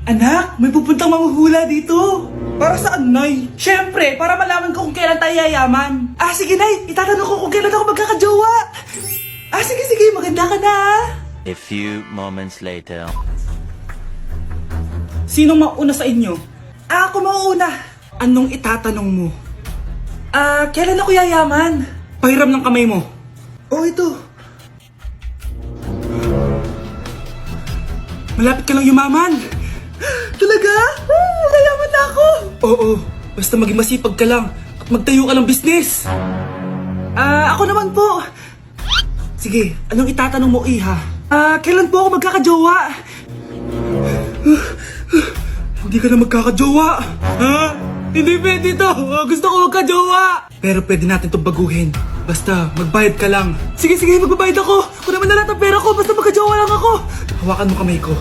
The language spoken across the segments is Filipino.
Anak, may pupuntang manghuhula dito. Para saan, Nay? Siyempre, para malaman ko kung kailan tayo yayaman. Sige, Nay. Itatanong ko kung kailan ako magkakajowa. Sige. Maganda ka na, A few moments later. Sinong mauna sa inyo? Ako mauna. Anong itatanong mo? Kailan ako yayaman? Pahiram ng kamay mo. Ito. Malapit ka lang yumaman. Talaga? Yayaman na ako. Oo, basta maging masipag ka lang at magtayo ka ng business. Ako naman po. Sige, anong itatanong mo, Iha? Kailan po ako magkakajowa? Hindi ka na magkakajowa. Hindi pwede to. Gusto ko magkajowa. Pero pwede natin itong baguhin. Basta, magbayad ka lang. Sige, magbabayad ako. Kung naman na lahat ng pera ko, basta magkajowa lang ako. Hawakan mo kamay ko.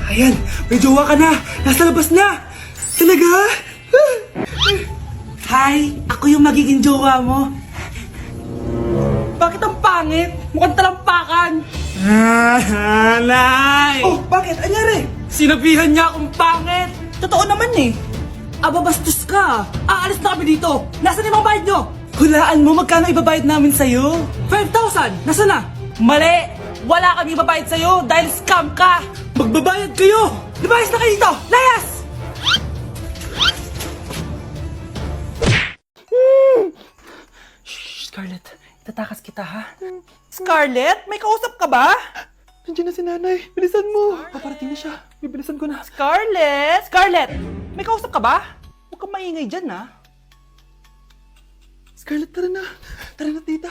Ayan, may jowa ka na. Nasa labas na. Talaga? Hi, ako yung magiging jowa mo. Bakit ang pangit? Mukhang talampakan. Nay! Bakit? Anyari? Sinabihan niya akong pangit. Totoo naman eh. Bastos ka. Aalis na kami dito. Nasaan yung mga bayad nyo? Hulaan mo magkano ibabayad namin sa'yo. 5,000! Nasaan na? Mali! Wala kami ibabayad sa'yo dahil scam ka! Magbabayad kayo! Lumayas na kayo dito! Layas! Shh, Scarlett. Itatakas kita, ha? Scarlett? May kausap ka ba? Nandiyan na si nanay. Bilisan mo. Paparating na siya. Bibilisan ko na. Scarlett! Scarlett! May kausap ka ba? Huwag kang maingay dyan, ha? Scarlett, tara na. Tara na, tita.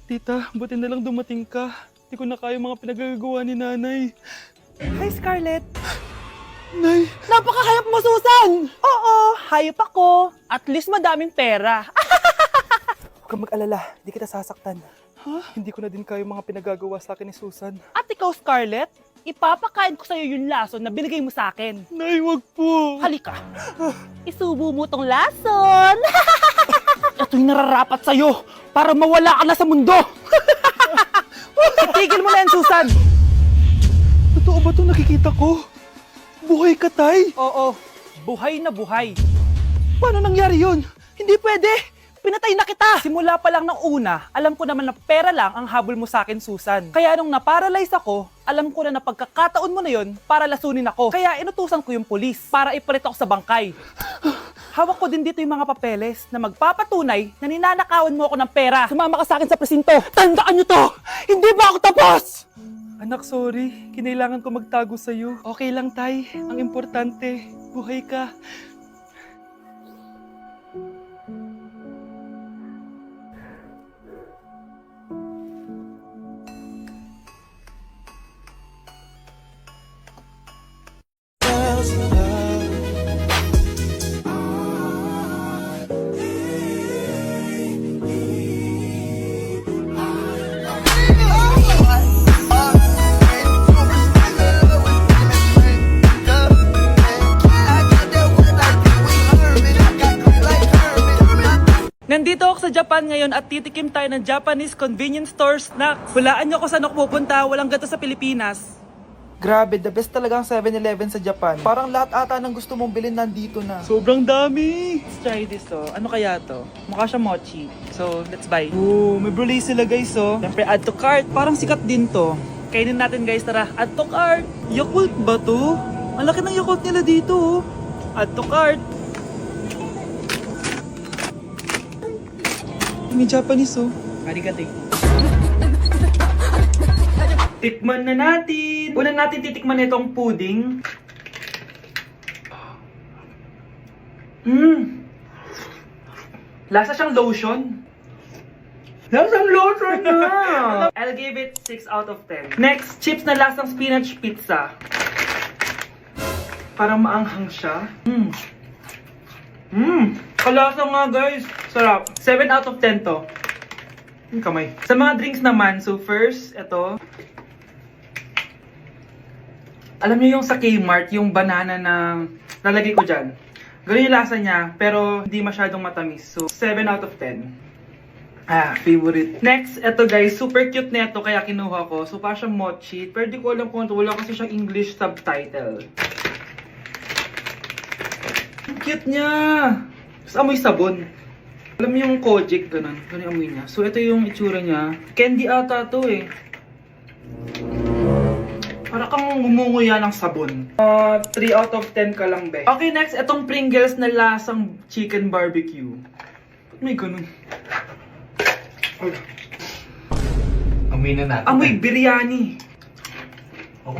Tita, buti na lang dumating ka. Hindi ko na kaya mga pinagagawa ni nanay. Hi, Scarlett. Nay. Napakahayap mo, Susan! Oo, hayop ako. At least madaming pera. Huwag kang mag-alala. Hindi kita sasaktan. Hindi ko na din kaya mga pinagagawa sa akin ni Susan. At ikaw, Scarlett, ipapakain ko sa'yo yung lason na binigay mo sa akin. Nay, wag po. Halika. Isubo mo tong lason. Ito'y nararapat sa'yo para mawala ka na sa mundo. Itigil mo na yan, Susan. Totoo ba itong nakikita ko? Buhay ka, Tay? Oo, buhay na buhay. Paano nangyari yun? Hindi pwede. Pinatay na kita! Simula pa lang ng una, alam ko naman na pera lang ang habol mo sa akin, Susan. Kaya nung naparalyze ako, alam ko na pagkakataon mo na yon para lasunin ako. Kaya inutusan ko yung polis para ipalit ako sa bangkay. Hawak ko din dito yung mga papeles na magpapatunay na ninanakawan mo ako ng pera. Sumama ka sa akin sa presinto. Tandaan nyo to! Hindi ba ako tapos? Anak, sorry. Kinailangan ko magtago sa'yo. Okay lang, Tay. Ang importante, buhay ka. Nandito ako sa Japan ngayon at titikim tayo ng Japanese convenience store snacks. Hulaan nyo kung saan ako pupunta, walang ganito sa Pilipinas. Grabe, the best talaga ang 7-Eleven sa Japan. Parang lahat ata ng gusto mong bilhin nandito na. Sobrang dami! Let's try this, Ano kaya to? Mukha siya mochi. So, let's buy. May brulee sila, guys, Siyempre, add to cart. Parang sikat din to. Kainin natin, guys, tara. Add to cart. Yakult ba to? Ang laki ng Yakult nila dito, Add to cart. May Japanese, Arigato. Tikman na natin. Una natin titikman itong pudding. Lasa siyang lotion. Lasang lotion na! I'll give it 6 out of 10. Next, chips na lasang spinach pizza. Parang maanghang siya. Kalasa nga, guys. Sarap. 7 out of 10 to. Yung kamay. Sa mga drinks naman, so first, ito. Alam niyo yung sa Kmart, yung banana na lalagay ko dyan. Ganun yung lasa niya, pero hindi masyadong matamis. So, 7 out of 10. Favorite. Next, eto guys, super cute neto kaya kinuha ko. So, parang siyang mochi. Pero di ko alam kung ito. Wala kasi siyang English subtitle. Ang cute niya! Tapos amoy sabon. Alam mo yung Kojic, ganun. Ganun yung amoy niya. So, ito yung itsura niya. Candy ata to eh. Para kang ngumunguya ng sabon. 3 out of 10 ka lang, be. Okay, next, itong Pringles na lasang chicken barbecue. Ba't may ganun? Amoy na natin. Amoy biryani.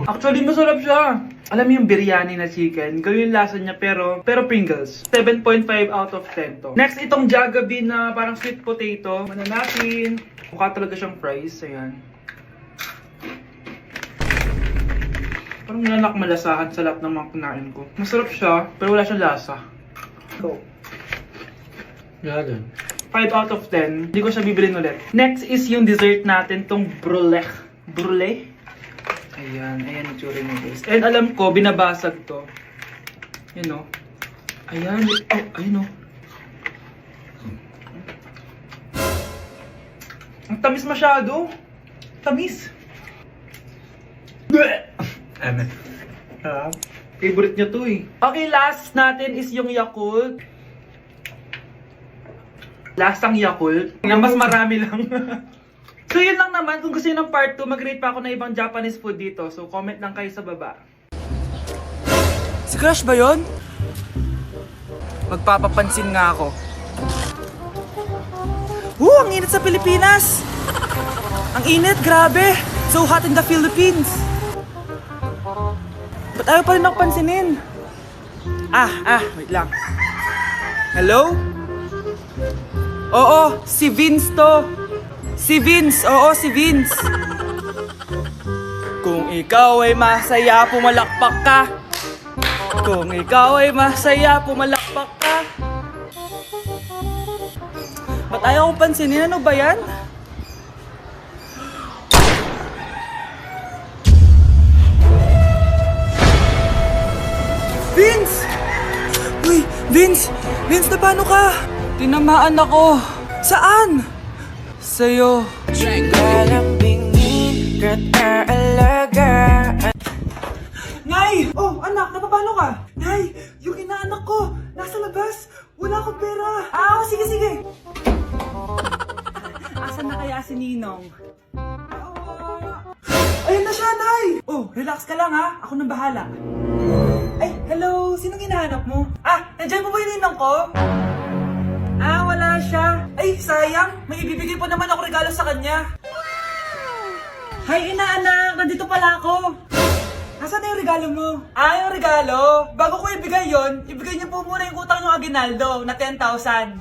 Actually, masarap siya. Alam mo yung biryani na chicken, ganun yung lasa niya pero Pringles. 7.5 out of 10 to. Next, itong Jollibee na parang sweet potato. Mana natin. Mukha talaga siyang fries. Ayan. Parang nanak malasahan sa lahat ng mga kinain ko. Masarap siya, pero wala siyang lasa. Go. Yan. 5 out of 10. Hindi ko siya bibilin ulit. Next is yung dessert natin, tong brulee. Brulee? Ayan, ayan yung tsura niya guys. And alam ko, binabasag to. Yun o. Ayan, oh, ayun o. Ang tamis masyado. Tamis. Ano? Favorite niya to eh. Okay, last natin is yung Yakult. Lasang Yakult. Na mas marami lang. So yun lang naman. Kung gusto nyo ng part 2, mag-rate pa ako ng ibang Japanese food dito. So comment lang kayo sa baba. Si Crush ba yun? Magpapapansin nga ako. Ang init sa Pilipinas! Ang init, grabe! So hot in the Philippines! Ba't ayaw pa rin ako pansinin? Wait lang. Hello? Oo, si Vince to. Si Vince, oo, si Vince. Kung ikaw ay masaya, pumalakpak ka. Kung ikaw ay masaya, pumalakpak ka. Ba't ayaw kong pansinin? Ano ba yan? Vince! Uy, Vince! Vince, na paano ka? Tinamaan ako. Saan? Sa'yo. Nay! Oh, anak, napapano ka? Nay, yung inaanak ko, nasa labas. Wala akong pera. Sige. Asan na kaya si Ninong? Ayun na siya, Nay! Oh, relax ka lang ha. Ako nang bahala. Ay, hello! Sinong hinahanap mo? Nandiyan mo ba yung ninang ko? Wala siya. Ay, sayang! May ibibigay pa naman ako regalo sa kanya. Hay, inaanak! Nandito pala ako. Asan na yung regalo mo? Yung regalo? Bago ko ibigay yon, ibigay niyo po muna yung utang ng Aguinaldo na 10,000.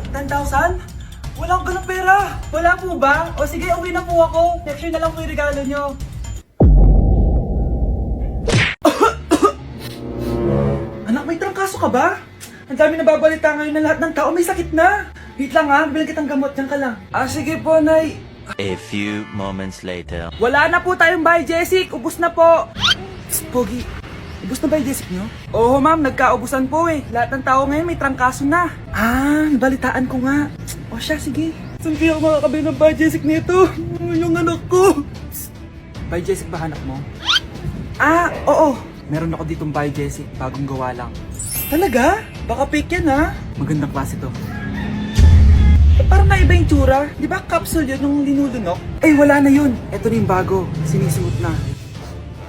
10,000? Wala akong ganang pera. Wala po ba? O sige, uwi na po ako. Next year na lang po yung regalo niyo. Anak, may trangkaso ka ba? Ang dami nababalita ngayon na lahat ng tao may sakit na. Wait lang ha, bilang kitang gamot, dyan ka lang. Sige po, Nay. A few moments later. Wala na po tayong bahay, Jessic. Ubus na po. Pogi, ubus na ba yung Jessic nyo? Oo, ma'am. Nagkaubusan po eh. Lahat ng tao ngayon may trangkaso na. Nabalitaan ko nga. O siya, sige. Saan kaya ako makakabili ng bahay, Jessic nito? Yung anak ko. Bahay, Jessic ba hanap mo? Oo. Meron ako ditong bahay, Jessic. Bagong gawa lang. Talaga? Baka fake yan ha? Magandang klase to. Parang naiba yung tsura. Di ba capsule yun nung linulunok? Wala na yun. Ito na yung bago. Sinisuot na.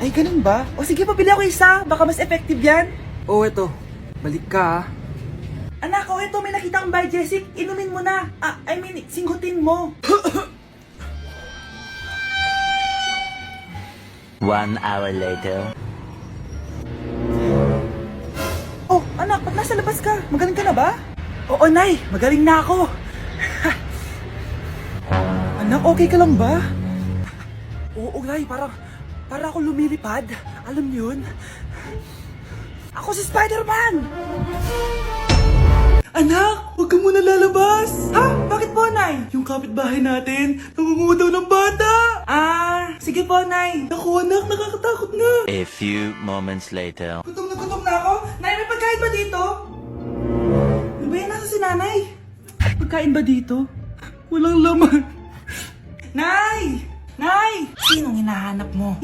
Ay, ganun ba? O sige, pabili ako isa. Baka mas effective yan. Eto. Balik ka ha. Anak, ito. May nakita kang bahay, Jessic. Inumin mo na. Singhutin mo. 1 hour later. Anak, ba't nasa labas ka? Magaling ka na ba? Oo, Nay. Magaling na ako. Anak, okay ka lang ba? Oo, Nay. Para ako lumilipad. Alam niyo yun? Ako si Spider-Man! Anak, huwag ka muna lalabas! Bakit po, Nay? Yung kapitbahay natin, nangungudaw ng bata! Sige po, Nay. Naku, anak, nakakatakot na. A few moments later. Gutom na ako. Nay, may pagkain ba dito? Ano ba yan? Nasa si Nanay? pagkain ba dito? Walang laman. Nay! Nay! Sinong hinahanap mo?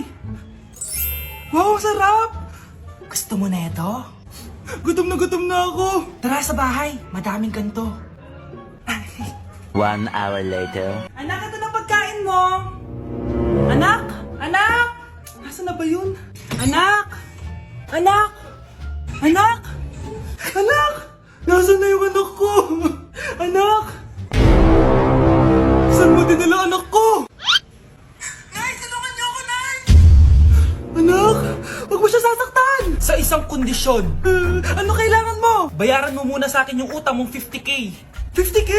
Wow, sarap! Gusto mo na ito? Gutom na ako. Tara sa bahay, madaming ganito. 1 hour later. Anak, ito na pagkain mo! Anak! Anak! Nasaan na ba yun? Anak! Anak! Anak! Anak! Nasaan na yung anak ko? Anak! Saan mo dinala anak ko? Nay, tulungan niyo ako, Nay! Anak! Huwag mo siya sasaktan! Sa isang kondisyon. Ano kailangan mo? Bayaran mo muna sa akin yung utang mong 50k. 50k?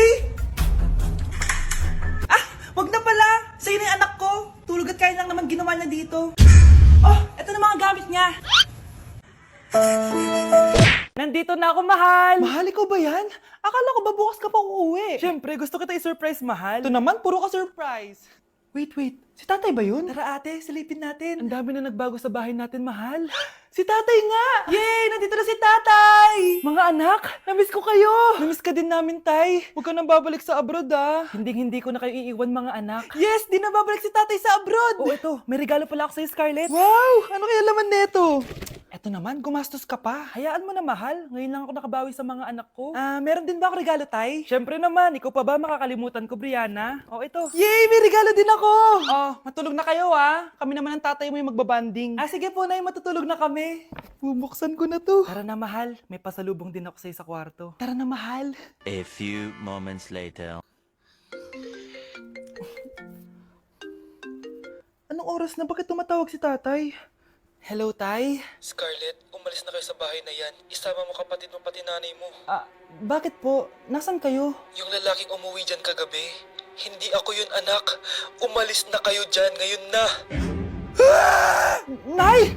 Wag na pala! Sa'yo na yung anak ko! Tulog at kain lang naman ginawa niya dito. Oh, eto na mga gamit niya. Nandito na ako, mahal! Mahal, ikaw ba yan? Akala ko ba bukas ka pa uuwi? Siyempre, gusto kita i-surprise, mahal. Ito naman, puro ka surprise. Wait. Si tatay ba yun? Tara ate, silipin natin. Ang dami na nagbago sa bahay natin, mahal. Si tatay nga! Yay! Nandito na si tatay! Mga anak, namiss ko kayo! Namiss ka din namin, tay. Huwag ka nang babalik sa abroad, ah. Hindi ko na kayo iiwan, mga anak. Yes! Di na babalik si tatay sa abroad! Oh, ito. May regalo pala ako sa'yo, Scarlett. Wow! Ano kaya laman neto? Eto naman, gumastos ka pa. Hayaan mo na, mahal. Ngayon lang ako nakabawi sa mga anak ko. Meron din ba ako regalo, tay? Siyempre naman. Ikaw pa ba makakalimutan ko, Brianna? Oh, ito. Yay! May regalo din ako! Oh, matulog na kayo, ah. Kami naman ang tatay mo yung magbabanding. Sige po, nay. Matutulog na kami. Bubuksan ko na to. Tara na, mahal. May pasalubong din ako sa'yo sa kwarto. Tara na, mahal. A few moments later. Anong oras na? Bakit tumatawag si tatay? Hello, tay? Scarlett, umalis na kayo sa bahay na yan. Isama mo kapatid mo pati nanay mo. Bakit po? Nasaan kayo? Yung lalaking umuwi dyan kagabi, hindi ako yun anak. Umalis na kayo dyan ngayon na. Nay!